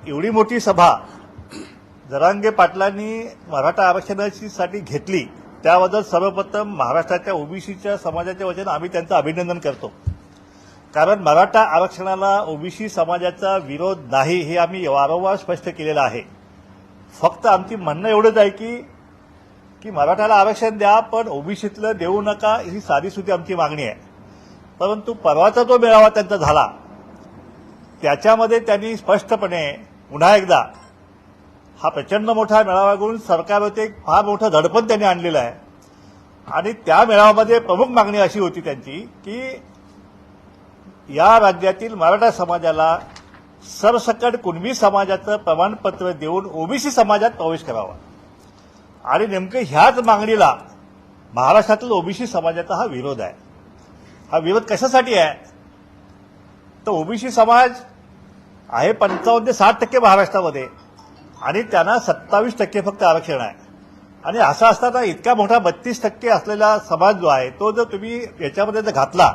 एवढी मोठी सभा जरांगे पाटलांनी मराठा आरक्षणाची साठी घेतली त्याबद्दल सर्वप्रथम महाराष्ट्राच्या ओबीसीच्या समाजाच्या वतीने आम्ही त्यांचं अभिनंदन करतो. कारण मराठा आरक्षणाला ओबीसी समाजाचा विरोध नाही हे आम्ही वारंवार स्पष्ट केलेलं आहे. फक्त आमची म्हणणं एवढंच आहे की मराठाला आरक्षण द्या पण ओबीसीतलं देऊ नका ही साधीसुधी आमची मागणी आहे. परंतु परवाचा जो मेळावा त्यांचा झाला त्याच्यामध्ये त्यांनी स्पष्टपणे पुन्हा एकदा हा प्रचंड मोठा मेळावा घेऊन सरकारवरती एक फार मोठं दडपण त्यांनी आणलेलं आहे. आणि त्या मेळाव्यामध्ये प्रमुख मागणी अशी होती त्यांची की या राज्यातील मराठा समाजाला सरसकट कुणबी समाजाचं प्रमाणपत्र देऊन ओबीसी समाजात प्रवेश करावा. आणि नेमकं ह्याच मागणीला महाराष्ट्रातील ओबीसी समाजाचा हा विरोध आहे. हा विरोध कशासाठी आहे तर ओबीसी समाज आहे 55 ते 60% महाराष्ट्रामध्ये आणि त्यांना 27% फक्त आरक्षण आहे. आणि असं असताना इतका मोठा 32% असलेला समाज जो आहे तो जर तुम्ही याच्यामध्ये जर घातला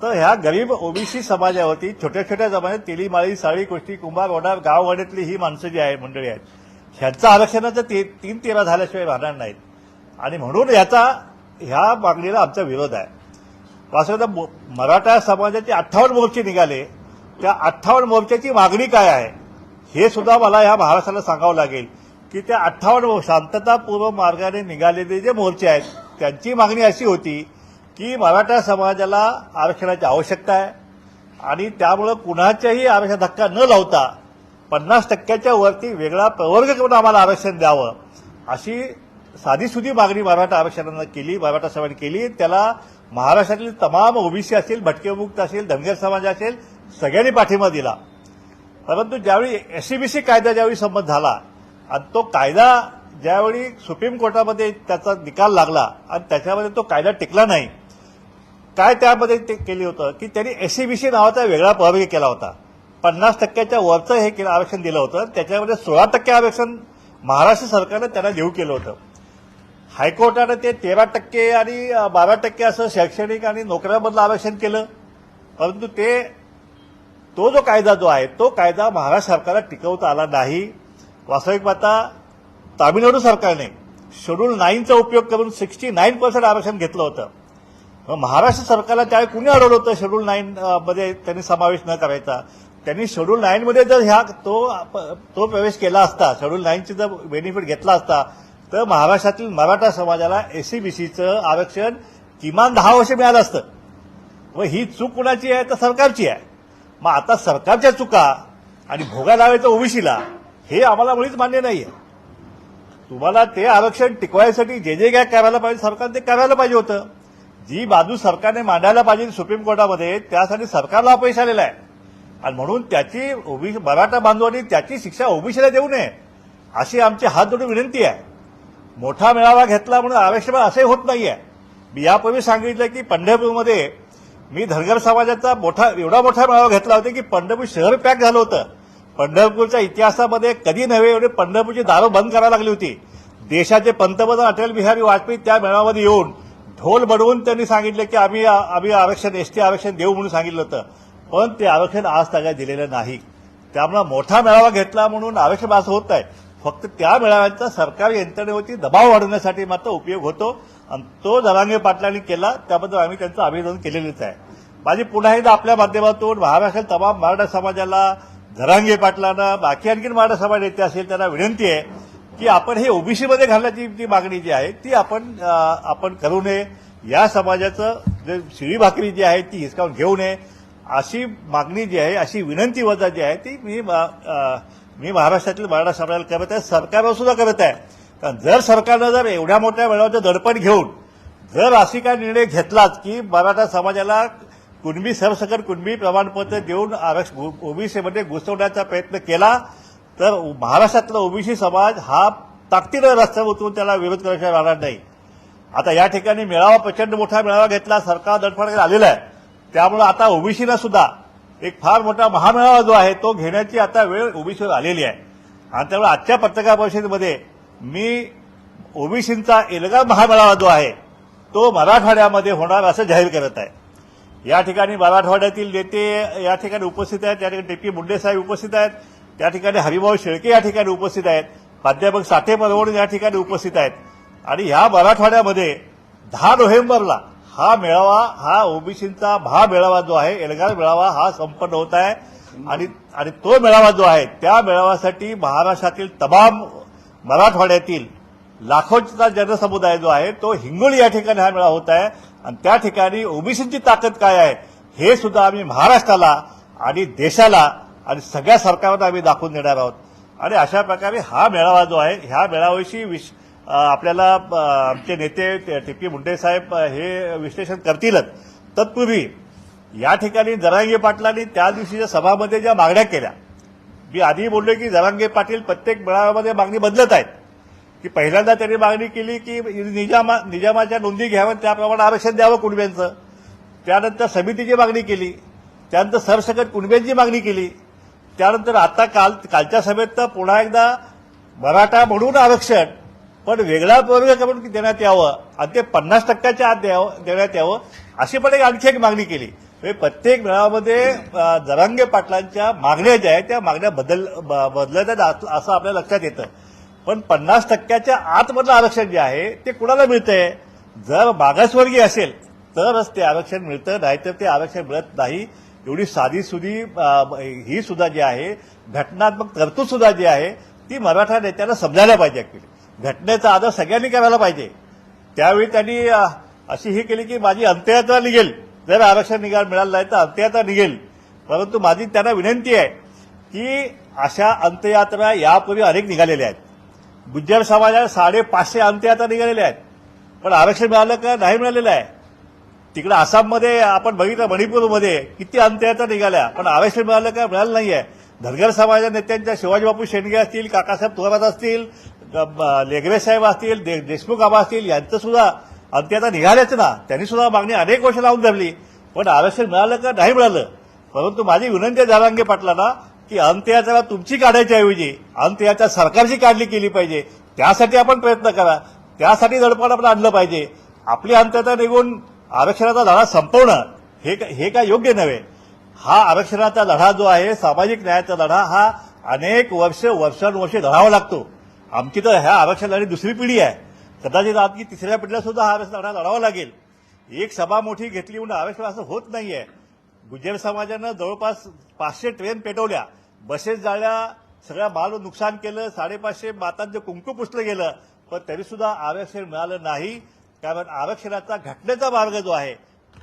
तर ह्या गरीब ओबीसी समाजावरती छोट्या छोट्या जमान्यात तेली माळी साळी कुष्टी कुंभार वडार गाववाड्यातली ही माणसं जी आहे मंडळी आहेत ह्यांचं आरक्षणाचं 3-13 झाल्याशिवाय राहणार नाहीत. आणि म्हणून ह्या मागणीला आमचा विरोध आहे. वास्तवतः मराठा समाजाचे 58 मोर्चे निघाले. त्या 58 मोर्चाची मागणी काय आहे हे सुद्धा मला ह्या महाराष्ट्राला सांगावं लागेल की त्या 58 शांततापूर्व मार्गाने निघालेले जे मोर्चे आहेत त्यांची मागणी अशी होती की मराठा समाजाला आरक्षणाची आवश्यकता आहे आणि त्यामुळे कुणाच्याही आरक्षण धक्का न लावता 50% वरती वेगळा प्रवर्ग करून आम्हाला आरक्षण द्यावं अशी साधीसुधी मागणी मराठा आरक्षणानं केली, मराठा समाजाने केली. त्याला महाराष्ट्रातील तमाम ओबीसी असेल, भटकेमुक्त असेल, धनगर समाज असेल सगळ्यांनी पाठिंबा दिला. परंतु ज्यावेळी एससीबीसी कायदा ज्यावेळी संमत झाला आणि तो कायदा ज्यावेळी सुप्रीम कोर्टामध्ये त्याचा निकाल लागला आणि त्याच्यामध्ये तो कायदा टिकला नाही. काय त्यामध्ये ते केलं होतं की त्यांनी एससीबीसी नावाचा वेगळा प्रवर्ग केला होता. 50% वरचं हे आरक्षण दिलं होतं. त्याच्यामध्ये 16% आरक्षण महाराष्ट्र सरकारनं त्यांना देऊ केलं होतं. हायकोर्टानं ते 13% आणि 12% असं शैक्षणिक आणि नोकऱ्यामधलं आरक्षण केलं. परंतु तो जो कायदा जो आहे तो कायदा महाराष्ट्र सरकारला टिकवता आला नाही. वास्तविक पाहता तामिळनाडू सरकारने शेड्यूल 9चा उपयोग करून 69% आरक्षण घेतलं होतं. महाराष्ट्र सरकारला त्यावेळी कुणी अडवलं होतं शेड्यूल 9 मध्ये त्यांनी समावेश न करायचा. त्यांनी शेड्यूल 9 मध्ये जर तो प्रवेश केला असता, शेड्यूल 9ची जर बेनिफिट घेतला असता तर महाराष्ट्रातील मराठा समाजाला एससीबीसीचं आरक्षण किमान 10 वर्ष मिळालं असतं. व ही चूक कुणाची आहे तर सरकारची आहे. मग आता सरकारच्या चुका आणि भोगा लावायचं ओबीसीला हे आम्हाला मुळीच मान्य नाहीये. तुम्हाला ते आरक्षण टिकवायसाठी जे काय करायला पाहिजे सरकारने ते करायला पाहिजे होतं. जी बाजू सरकारने मांडायला पाहिजे सुप्रीम कोर्टामध्ये त्यासाठी सरकारला अपयश आलेलं आहे. आणि म्हणून त्याची ओबीसी मराठा बांधवांनी त्याची शिक्षा ओबीसीला देऊ नये अशी आमची हात जोडून विनंती आहे. मोठा मेळावा घेतला म्हणून आरक्षण असंही होत नाहीये. मी यापूर्वी सांगितलं की पंढरपूरमध्ये मी धनगर समाजाचा एवढा मोठा मेळावा घेतला होता की पंढरपूर शहर पॅक झालं होतं. पंढरपूरच्या इतिहासामध्ये कधी नव्हे एवढे पंढरपूरची दारं बंद करायला लागली होती. देशाचे पंतप्रधान अटल बिहारी वाजपेयी त्या मेळाव्यामध्ये येऊन ढोल बडवून त्यांनी सांगितलं की आम्ही आरक्षण एसटी आरक्षण देऊ म्हणून सांगितलं होतं. पण ते आरक्षण आज तागा दिलेलं नाही. त्यामुळे मोठा मेळावा घेतला म्हणून आरक्षण असं होत आहे. फक्त त्या मेळाव्याचा सरकारी यंत्रणेवरती दबाव वाढवण्यासाठी मात्र उपयोग होतो आणि तो जरांगे पाटलांनी केला. त्याबद्दल आम्ही त्यांचं अभिनंदन केलेलंच आहे. माझी पुन्हा एकदा आपल्या माध्यमातून महाराष्ट्रातील तमाम मराठा समाजाला जरांगे पाटलांना बाकी आणखी मराठा समाज नेते असेल त्यांना विनंती आहे की आपण हे ओबीसीमध्ये घालण्याची जी मागणी जी आहे ती आपण करू नये. या समाजाचं जे शिळी भाकरी जी आहे ती हिसकावून घेऊ नये अशी मागणी जी आहे अशी विनंती वजा जी आहे ती मी महाराष्ट्रातील मराठा समाजाला करत आहे, सरकारवर सुद्धा करत आहे. कारण जर सरकारनं जर एवढ्या मोठ्या मेळाव्याचं दडपण घेऊन जर अशी काय निर्णय घेतलाच की मराठा समाजाला कुणबी सरसकट कुणबी प्रमाणपत्र देऊन ओबीसीमध्ये घुसवण्याचा प्रयत्न केला तर महाराष्ट्रातला ओबीसी समाज हा ताकदीनं रस्त्यावर उतरून त्याला विरोध करायचा राहणार नाही. आता या ठिकाणी मेळावा प्रचंड मोठा मेळावा घेतला, सरकार दडपण आलेला आहे. त्यामुळे आता ओबीसीला सुद्धा एक फार मोठा महामेळावा जो आहे तो घेण्याची आता वेळ ओबीसीवर आलेली आहे. आणि त्यामुळे आजच्या पत्रकार परिषदेमध्ये मी ओबीसींचा एल्गार महामेळावा जो आहे तो मराठवाड्यामध्ये होणार असं जाहीर करत आहे. या ठिकाणी मराठवाड्यातील नेते या ठिकाणी उपस्थित आहेत. या ठिकाणी टी.पी. मुंडे साहेब उपस्थित आहेत. त्या ठिकाणी हरिभाऊ शेळके या ठिकाणी उपस्थित आहेत, प्राध्यापक साठे परवडे या ठिकाणी उपस्थित आहेत. आणि ह्या मराठवाड्यामध्ये 10 नोव्हेंबरला हा मेळावा, हा ओबीसींचा महामेळावा जो आहे, एल्गार मेळावा हा संपन्न होत आहे. आणि तो मेळावा जो आहे त्या मेळाव्यासाठी महाराष्ट्रातील तमाम मराठवाड्यातील लाखोंचा जनसमुदाय जो आहे तो हिंगोली या ठिकाणी हा मेळावा होत आहे. आणि त्या ठिकाणी ओबीसींची ताकद काय आहे हे सुद्धा आम्ही महाराष्ट्राला आणि देशाला आणि सगळ्या सरकारला आम्ही दाखवून देणार आहोत. आणि अशा प्रकारे हा मेळावा जो आहे, ह्या मेळाव्याविषयी आपल्याला आमचे नेते टी.पी. मुंडे साहेब हे विश्लेषण करतीलच. तत्पूर्वी या ठिकाणी जरांगे पाटलांनी त्या दिवशीच्या सभामध्ये ज्या मागण्या केल्या, मी आधी बोललो की जरांगे पाटील प्रत्येक मेळाव्यामध्ये मागणी बदलत आहेत. की पहिल्यांदा त्यांनी मागणी केली की निजामाच्या नोंदी घ्याव्यात, त्याप्रमाणे आरक्षण द्यावं कुणब्यांचं. त्यानंतर समितीची मागणी केली, त्यानंतर सरसकट कुणब्यांची मागणी केली. त्यानंतर आता कालच्या सभेत तर पुन्हा एकदा मराठा म्हणून आरक्षण पण वेगळा वर्ग करून देण्यात यावं आणि ते 50% आत देण्यात यावं, अशी पण आणखी एक मागणी केली. प्रत्येक मेळाव्यामध्ये जरांगे पाटलांच्या मागण्या ज्या आहेत त्या मागण्या बदलत आहेत असं आपल्या लक्षात येतं. पण 50%च्या आतमधलं आरक्षण जे आहे ते कुणाला मिळतंय? जर मागासवर्गीय असेल तरच ते आरक्षण मिळतं, नाहीतर ते आरक्षण मिळत नाही. एवढी साधीसुधी ही सुद्धा जी आहे घटनात्मक तरतूद सुद्धा जी आहे ती मराठा नेत्यांना समजायला पाहिजे. ऍक्च्युली घटनेचा आदर सगळ्यांनी करायला पाहिजे. त्यावेळी त्यांनी अशी ही केली की माझी अंत्ययात्रा निघेल, जर आरक्षण मिळालं नाही तर अंत्ययात्रा निघेल. परंतु माझी त्यांना विनंती आहे की अशा अंत्ययात्रा यापूर्वी अनेक निघालेल्या आहेत. गुज्जर समाजाला 550 अंत्ययात्रा निघालेल्या आहेत, पण आरक्षण मिळालं का? नाही मिळालेलं आहे. तिकडे आसाममध्ये आपण बघितलं, मणिपूरमध्ये किती अंत्ययात्रा निघाल्या, पण आरक्षण मिळालं का? मिळालं नाहीये. धनगर समाजा नेत्यांच्या शिवाजीबापू शेंडगे असतील, काकासाहेब थोरात असतील, लेगरे साहेब असतील, देशमुख आबा असतील, यांचं सुद्धा अंत्ययात्रा निघाल्याच ना. त्यांनी सुद्धा मागणी अनेक वर्ष लावून धरली, पण आरक्षण मिळालं का? नाही मिळालं. परंतु माझी विनंती आहे जरांगे पाटलांना की अंत्ययात्रा तुमची काढायच्या ऐवजी अंत्ययात्रा सरकारची काढली केली पाहिजे. त्यासाठी आपण प्रयत्न करा, त्यासाठी दडपण आपण आणलं पाहिजे. आपली अंत्ययात्रा निघून आरक्षणाचा लढा संपवणं हे काय योग्य नव्हे. हा आरक्षणाचा लढा जो आहे, सामाजिक न्यायाचा लढा, हा अनेक वर्षानुवर्षे लढावा लागतो. आमची तर ह्या आरक्षणाची दुसरी पिढी आहे, कदाचित आमची तिसऱ्या पिढीला सुद्धा हा लढा लढावा लागेल. एक सभा मोठी घेतली म्हणून आरक्षण असं होत नाहीये. गुज्जर समाजानं जवळपास 500 ट्रेन पेटवल्या, बसेस जाळल्या, सगळ्या माल नुकसान केलं, 550 मातांचं कुंकू पुसलं गेलं, पण तरी सुद्धा आरक्षण मिळालं नाही. कारण आरक्षणाचा घटनेचा मार्ग जो आहे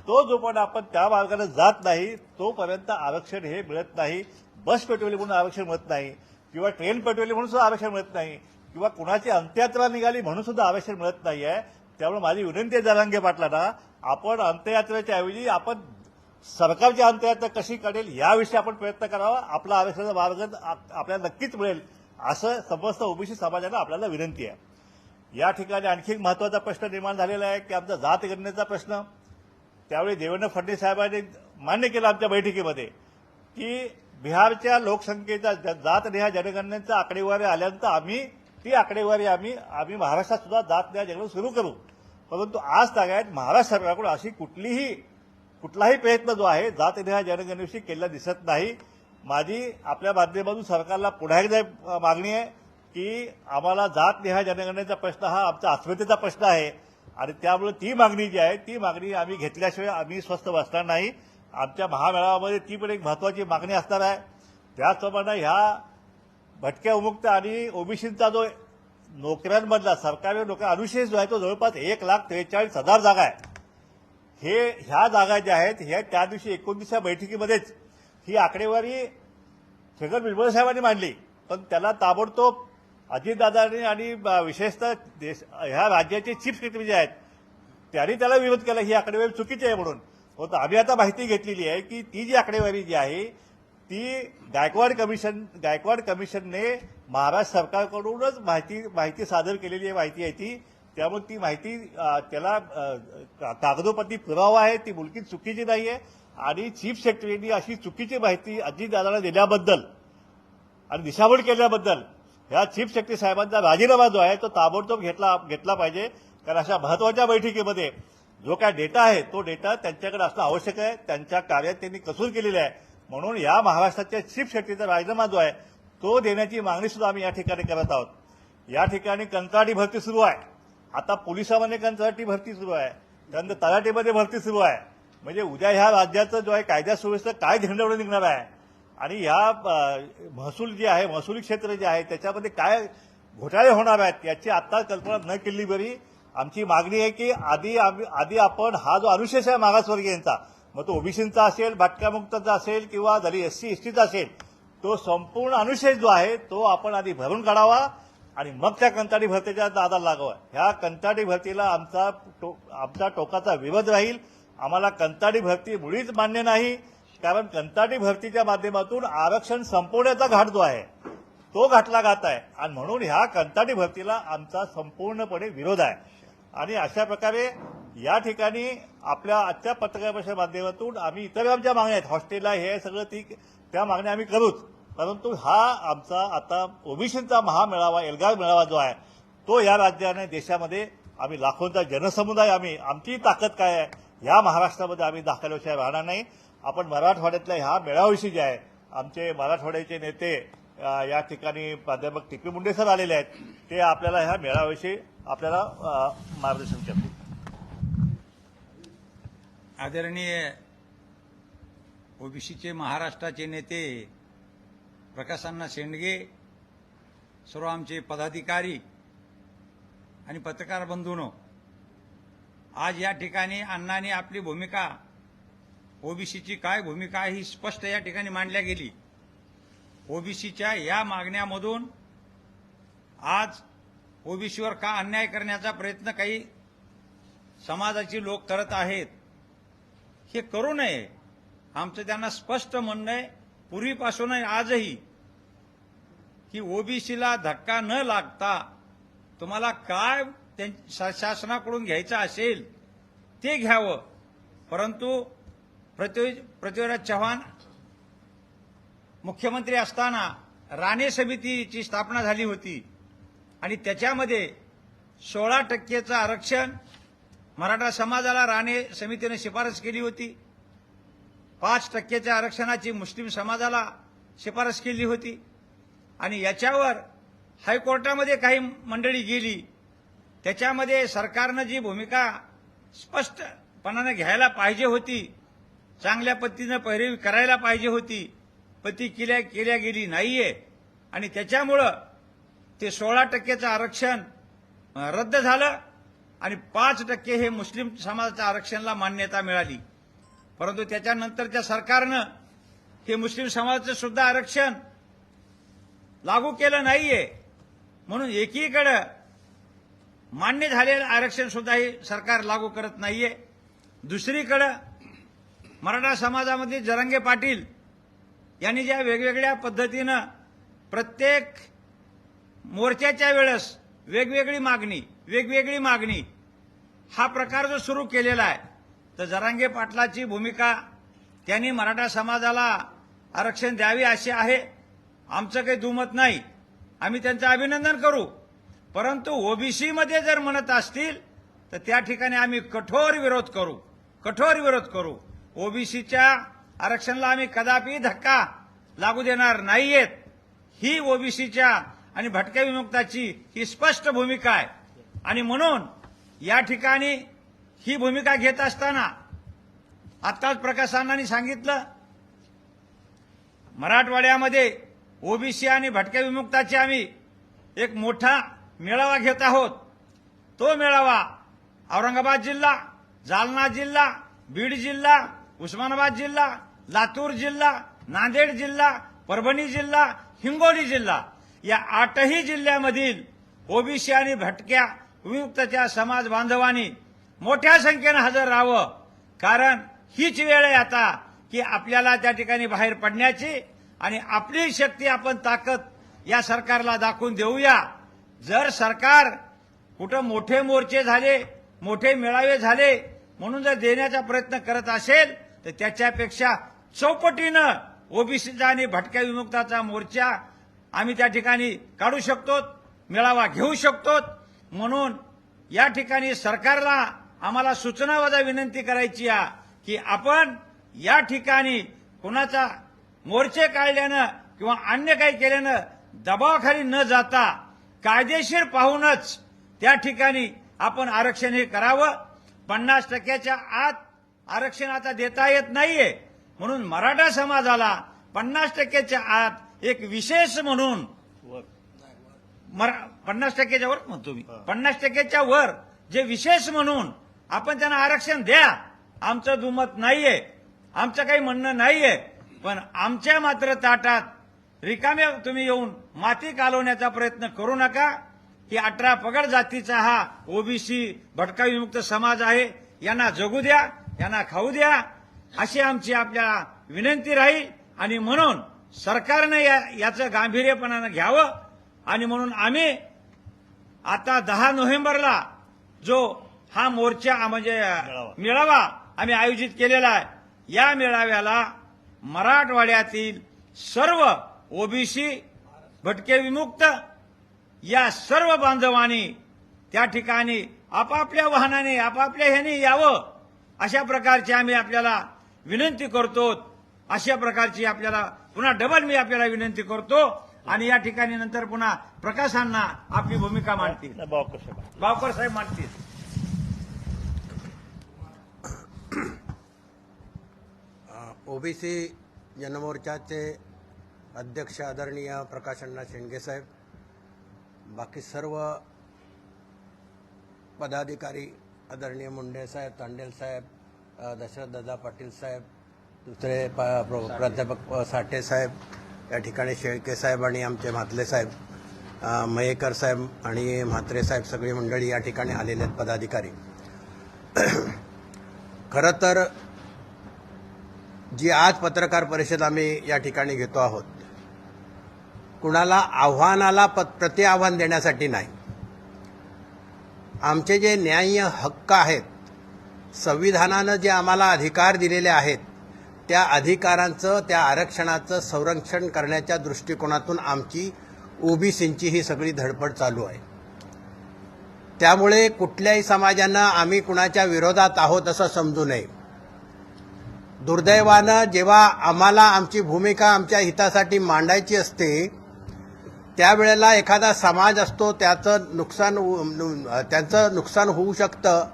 तो जोपर्यंत आपण त्या मार्गाने जात नाही तोपर्यंत आरक्षण हे मिळत नाही. बस पेटवली म्हणून आरक्षण मिळत नाही, किंवा ट्रेन पेटवली म्हणून सुद्धा आरक्षण मिळत नाही, किंवा कुणाची अंत्ययात्रा निघाली म्हणून सुद्धा आरक्षण मिळत नाहीये. त्यामुळे माझी विनंती आहे जरांगे पाटलांना, आपण अंत्ययात्रेच्या ऐवजी आपण सरकारची अंत्ययात्रा कशी काढेल याविषयी आपण प्रयत्न करावा. आपला आरक्षणाचा मार्ग आपल्याला नक्कीच मिळेल असं समस्त ओबीसी समाजाला आपल्याला विनंती आहे. या ठिकाणी आणखी एक महत्वाचा प्रश्न निर्माण झालेला आहे की आमचा जात गणनेचा प्रश्न. त्यावेळी देवेंद्र फडणवीस साहेबांनी मान्य केलं आमच्या बैठकीमध्ये की बिहारच्या लोकसंख्येचा जातनिहाय जनगणनेचा आकडेवारी आल्यानंतर ती आकडेवारी आम्ही महाराष्ट्रात सुद्धा जातनिहाय जनगणना सुरू करू. परंतु आज तागायत महाराष्ट्र सरकारकडून अशी कुठलाही प्रयत्न जो आहे जातनिहाय जनगणनेविषयी केलेला दिसत नाही. माझी आपल्या माध्यमातून सरकारला पुन्हा एकदा मागणी आहे की आम्हाला जातनिहाय जनगणनेचा प्रश्न हा आमचा अस्मितेचा प्रश्न आहे आणि त्यामुळे ती मागणी जी आहे ती मागणी आम्ही घेतल्याशिवाय आम्ही स्वस्थ बसणार नाही. आमच्या महामेळाव्यामध्ये ती पण एक महत्वाची मागणी असणार आहे. त्याचप्रमाणे ह्या भटक्या उमुक्त आणि ओबीसींचा जो नोकऱ्यांमधला सरकारी नोकऱ्या अनुशेष जो आहे तो जवळपास 1,43,000 जागा आहे. ह्या जागा ज्या आहेत ह्या त्या दिवशी 29व्या बैठकीमध्येच ही आकडेवारी छगन भुजबळ साहेबांनी मांडली, पण त्याला ताबडतोब अजितदादांनी आणि विशेषतः ह्या राज्याचे चीफ सेक्रेटरी जे आहेत त्यांनी त्याला विरोध केला, ही आकडेवारी चुकीची आहे म्हणून. होतं आम्ही आता माहिती घेतलेली आहे की ती जी आकडेवारी जी आहे ती गायकवाड कमिशनने महाराष्ट्र सरकारकडूनच माहिती सादर केलेली आहे माहिती आहे ती. त्यामुळे ती माहिती त्याला कागदोपत्री पुरावा आहे, ती मुलकी चुकीची नाही आहे. आणि चीफ सेक्रेटरीनी अशी चुकीची माहिती अजितदादांना दिल्याबद्दल आणि दिशाभूल केल्याबद्दल ह्या चीफ सेक्रेटरी साहेबांचा राजीनामा जो आहे तो ताबडतोब घेतला पाहिजे. कारण अशा महत्वाच्या बैठकीमध्ये जो काय डेटा आहे तो डेटा त्यांच्याकडे असणं आवश्यक आहे. त्यांच्या कार्यात त्यांनी कसूर केलेली आहे, म्हणून या महाराष्ट्राच्या चीफ सेक्रेटरीचा राजीनामा जो आहे तो देण्याची मागणी सुद्धा आम्ही या ठिकाणी करत आहोत. या ठिकाणी कंत्राटी भरती सुरू आहे. आता पोलिसामध्ये कंत्राटी भरती सुरू आहे, त्यानंतर तलाठीमध्ये भरती सुरू आहे. म्हणजे उद्या ह्या राज्याचं जो आहे कायदा सुव्यवस्था काय झेंडावरून निघणार आहे आणि ह्या महसूल जे आहे, महसुली क्षेत्र जे आहे त्याच्यामध्ये काय घोटाळे होणार आहेत याची आता कल्पना न केली बरी. आमची मागणी आहे की आधी आपण हा जो अनुशेष आहे मागासवर्गीयांचा, मग तो ओबीसीचा असेल, भटक्यामुक्ताचा असेल किंवा दलित एससी एसटीचा असेल, तो संपूर्ण अनुशेष जो आहे तो आपण आधी भरून काढावा आणि मग त्या कंत्राटी भरतीच्या नादाला लागावा. ह्या कंत्राटी भरतीला आमचा टोकाचा विरोध राहील. आम्हाला कंत्राटी भरती मुळीच मान्य नाही, कारण कंत्राटी भरतीच्या माध्यमातून आरक्षण संपवण्याचा घाट जो आहे तो घातला जात आहे आणि म्हणून ह्या कंत्राटी भरतीला आमचा संपूर्णपणे विरोध आहे. आणि अशा प्रकारे या ठिकाणी आपल्या आजच्या पत्रकार परिषदेच्या माध्यमातून आम्ही इतर आमच्या मागण्या आहेत, हॉस्टेलला हे सगळं त्या मागण्या आम्ही करूच, परंतु हा आमचा आता ओबीसीचा महामेळावा, एल्गार मेळावा जो आहे तो या राज्याने देशामध्ये आम्ही लाखोंचा जनसमुदाय आमची ताकद काय आहे ह्या महाराष्ट्रामध्ये आम्ही दाखवल्याशिवाय राहणार नाही. आपण मराठवाड्यातल्या ह्या मेळाव्याविषयी जे आहे आमचे मराठवाड्याचे नेते या ठिकाणी प्राध्यापक टी पी मुंडे सर आलेले आहेत, ते आपल्याला ह्या मेळाव्याविषयी आपल्याला मार्गदर्शन करतील. आदरणीय ओबीसीचे महाराष्ट्राचे नेते प्रकाशअण्णा शेंडगे, सर्व आमचे पदाधिकारी आणि पत्रकार बंधूंनो, आज या ठिकाणी अण्णांनी आपली भूमिका, ओबीसीची काय भूमिका आहे ही स्पष्ट या ठिकाणी मांडल्या गेली. ओबीसीच्या या मागण्यामधून आज ओबीसीवर का अन्याय करण्याचा प्रयत्न काही समाजाची लोक करत आहेत, हे करू नये. आमचं त्यांना स्पष्ट म्हणणं आहे पूर्वीपासून आजही की ओबीसीला धक्का न लागता तुम्हाला काय शासनाकडून घ्यायचं असेल ते घ्यावं. परंतु पृथ्वीराज चव्हाण मुख्यमंत्री असताना राणे समितीची स्थापना झाली होती आणि त्याच्यामध्ये 16% आरक्षण मराठा समाजाला राणे समितीने शिफारस केली होती. 5% आरक्षणाची मुस्लिम समाजाला शिफारस केली होती आणि याच्यावर हायकोर्टामध्ये काही मंडळी गेली. त्याच्यामध्ये सरकारनं जी भूमिका स्पष्टपणाने घ्यायला पाहिजे होती, चांगल्या पद्धतीनं पैरवी करायला पाहिजे होती, पण ती केल्या गेली नाहीये आणि त्याच्यामुळं ते 16% आरक्षण रद्द झालं आणि 5% हे मुस्लिम समाजाच्या आरक्षणाला मान्यता मिळाली. परंतु त्याच्यानंतरच्या सरकारनं हे मुस्लिम समाजाचं सुद्धा आरक्षण लागू केलं नाहीये. म्हणून एकीकडे मान्य झालेलं आरक्षण सुद्धा हे सरकार लागू करत नाहीये. दुसरीकडे मराठा समाजामध्ये जरांगे पाटील यांनी ज्या वेगवेगळ्या पद्धतीनं प्रत्येक मोर्चाच्या वेळेस वेगवेगळी मागणी हा प्रकार जो सुरू केलेला आहे, तर जरांगे पाटलाची भूमिका, त्यांनी मराठा समाजाला आरक्षण द्यावे असे आहे, आमचं काही दुमत नाही, आम्ही त्यांचं अभिनंदन करू. परंतु ओबीसीमध्ये जर म्हणत असतील तर त्या ठिकाणी आम्ही कठोर विरोध करू. ओबीसीच्या आरक्षणाला आम्ही कदापि धक्का लागू देणार नाहीयेत. ही ओबीसीच्या आणि भटक्या विमुक्ताची ही स्पष्ट भूमिका आहे आणि म्हणून या ठिकाणी ही भूमिका घेत असताना आत्ताच प्रकाश अण्णांनी सांगितलं, मराठवाड्यामध्ये ओबीसी आणि भटक्या विमुक्ताचे आम्ही एक मोठा मेळावा घेत आहोत. तो मेळावा औरंगाबाद जिल्हा, जालना जिल्हा, बीड जिल्हा, उस्मानाबाद जिल्हा, लातूर जिल्हा, नांदेड जिल्हा, परभणी जिल्हा, हिंगोली जिल्हा या 8ही जिल्ह्यामधील ओबीसी आणि भटक्या विमुक्ताच्या समाज बांधवांनी मोठ्या संख्येनं हजर राहावं. कारण हीच वेळ आहे आता की आपल्याला त्या ठिकाणी बाहेर पडण्याची आणि आपली शक्ती, आपण ताकद या सरकारला दाखवून देऊया. जर सरकार कुठं मोठे मोर्चे झाले, मोठे मेळावे झाले म्हणून जर देण्याचा प्रयत्न करत असेल तर त्याच्यापेक्षा चौपटीनं ओबीसीचा आणि भटक्या विमुक्ताचा मोर्चा आम्ही त्या ठिकाणी काढू शकतो, मेळावा घेऊ शकतो. म्हणून या ठिकाणी सरकारला आम्हाला सूचनावजा विनंती करायची आहे की आपण या ठिकाणी कोणाचा मोर्चे काढल्यानं किंवा अन्य काही केल्यानं दबावाखाली न जाता कायदेशीर पाहूनच त्या ठिकाणी आपण आरक्षण हे करावं. 50% आत आरक्षण आता देता येत नाहीये, म्हणून मराठा समाजाला 50% आत एक विशेष म्हणून 50%च्या वर म्हणतो मी, 50%च्या वर जे विशेष म्हणून आपण त्यांना आरक्षण द्या. आमचं दुमत नाहीये, आमचं काही म्हणणं नाहीये, पण आमच्या मात्र ताटात रिकाम्या तुम्ही येऊन माती कालवण्याचा प्रयत्न करू नका. की 18 पगड जातीचा हा ओबीसी भटका विमुक्त समाज आहे, यांना जगू द्या, यांना खाऊ द्या, अशी आमची आपल्याला विनंती राहील. आणि म्हणून सरकारने याचं गांभीर्यपणानं घ्यावं. आणि म्हणून आम्ही आता 10 नोव्हेंबरला जो हा मोर्चा म्हणजे मेळावा आम्ही आयोजित केलेला आहे, या मेळाव्याला मराठवाड्यातील सर्व ओबीसी भटके विमुक्त या सर्व बांधवांनी त्या ठिकाणी आपापल्या वाहनाने आपापल्या ह्याने यावं, अशा प्रकारची आम्ही आपल्याला विनंती करतो. अशा प्रकारची आपल्याला पुन्हा डबल मी आपल्याला विनंती करतो. आणि या ठिकाणी नंतर पुन्हा प्रकाशांना आपली भूमिका मांडतील, बावकर साहेब मांडतील. ओबीसी जनमोर्चाचे अध्यक्ष आदरणीय प्रकाशअण्णा शेंडगे साहेब, बाकी सर्व पदाधिकारी आदरणीय मुंडे साहेब, तांडेल साहेब, दशरथदादा पाटील साहेब, दुसरे प्राध्यापक साठे साहेब, या ठिकाणी शेळके साहेब आणि आमचे म्हात्रे साहेब, मयेकर साहेब आणि म्हात्रे साहेब, सगळी मंडळी या ठिकाणी आलेले आहेत पदाधिकारी. खरं तर जी आज पत्रकार परिषद आम्ही या ठिकाणी घेतो आहोत, कुणाला आव्हानाला प्रति आव्हान देण्यासाठी नाही. आमचे जे न्याय्य हक्क आहेत, संविधानानं जे आम्हाला अधिकार दिलेले आहेत, त्या अधिकारांचं, त्या आरक्षणाचं संरक्षण करण्याच्या दृष्टिकोनातून आमची ओबीसींची ही सगळी धडपड चालू आहे. त्यामुळे कुठल्याही समाजानं आम्ही कुणाच्या विरोधात आहोत असं समजू नये. दुर्दैवानं जेव्हा आम्हाला आमची भूमिका आमच्या हितासाठी मांडायची असते, त्यावेळेला एखादा समाज असतो, त्यांचं नुकसान होऊ शकतं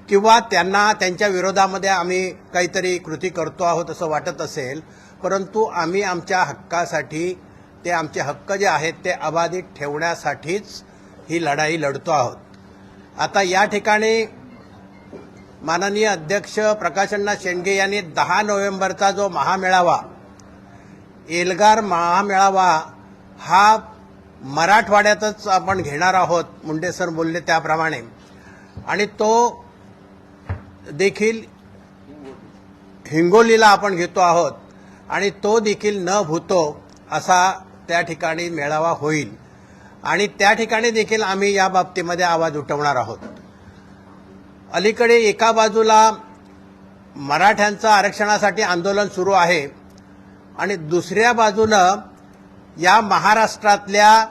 किंवा त्यांना त्यांच्या विरोधामध्ये आम्ही काहीतरी कृती करतो आहोत असं वाटत असेल, परंतु आम्ही आमच्या हक्कासाठी, ते आमचे हक्क जे आहेत ते अबाधित ठेवण्यासाठीच ही लढाई लढतो आहोत. आता या ठिकाणी माननीय अध्यक्ष प्रकाशअण्णा शेंडगे यांनी 10 नोव्हेंबरचा जो महामेळावा, एल्गार महामेळावा हा मराठवाड्यातच आपण घेणार आहोत, मुंडे सर बोलले त्याप्रमाणे, आणि तो देखील हिंगोलीला आपण घेतो आहोत, आणि तो देखील न भूतो असा त्या ठिकाणी मेळावा होईल. आणि त्या ठिकाणी देखील आम्ही या बाबतीमध्ये आवाज उठवणार आहोत. अलीकडे एका बाजूला मराठ्यांचं आरक्षणासाठी आंदोलन सुरू आहे, आणि दुसऱ्या बाजूनं या महाराष्ट्रातल्या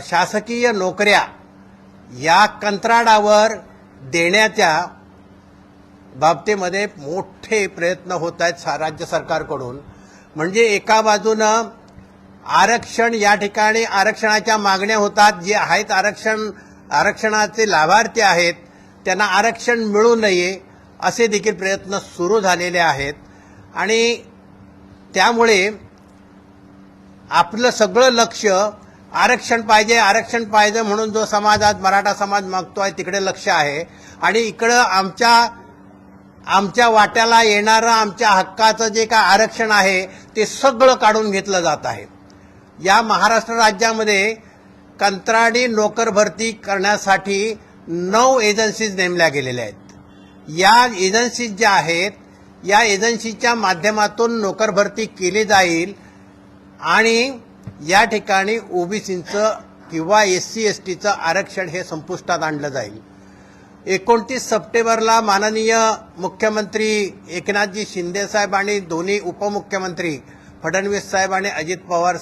शासकीय नोकऱ्या या कंत्राटावर देण्याच्या बाबतीमध्ये मोठे प्रयत्न होत आहेत राज्य सरकारकडून. म्हणजे एका बाजूनं आरक्षण, या ठिकाणी आरक्षणाच्या मागण्या होतात, जे आहेत आरक्षणाचे लाभार्थी आहेत त्यांना आरक्षण मिळू नये असे देखील प्रयत्न सुरू झालेले आहेत. आणि त्यामुळे आपलं सगळं लक्ष आरक्षण पाहिजे म्हणून जो समाज आज मराठा समाज मागतोय तिकडे लक्ष आहे, आणि इकडं आमच्या वाट्याला येणारं आमच्या हक्काचं जे काय आरक्षण आहे ते सगळं काढून घेतलं जात आहे. या महाराष्ट्र राज्यामध्ये कंत्राटी नोकर भरती करण्यासाठी 9 एजन्सीज नेमल्या गेलेल्या आहेत. या एजन्सीज ज्या आहेत, या एजन्सीच्या माध्यमातून नोकर भरती केली जाईल, आणि या ठिकाणी ओबीसींचं किंवा SC STचं आरक्षण हे संपुष्टात आणलं जाईल. 29 सप्टेंबरला माननीय मुख्यमंत्री एकनाथजी शिंदे साहेब आणि दोन्ही उपमुख्यमंत्री फडणवीस साहेब आणि अजित पवार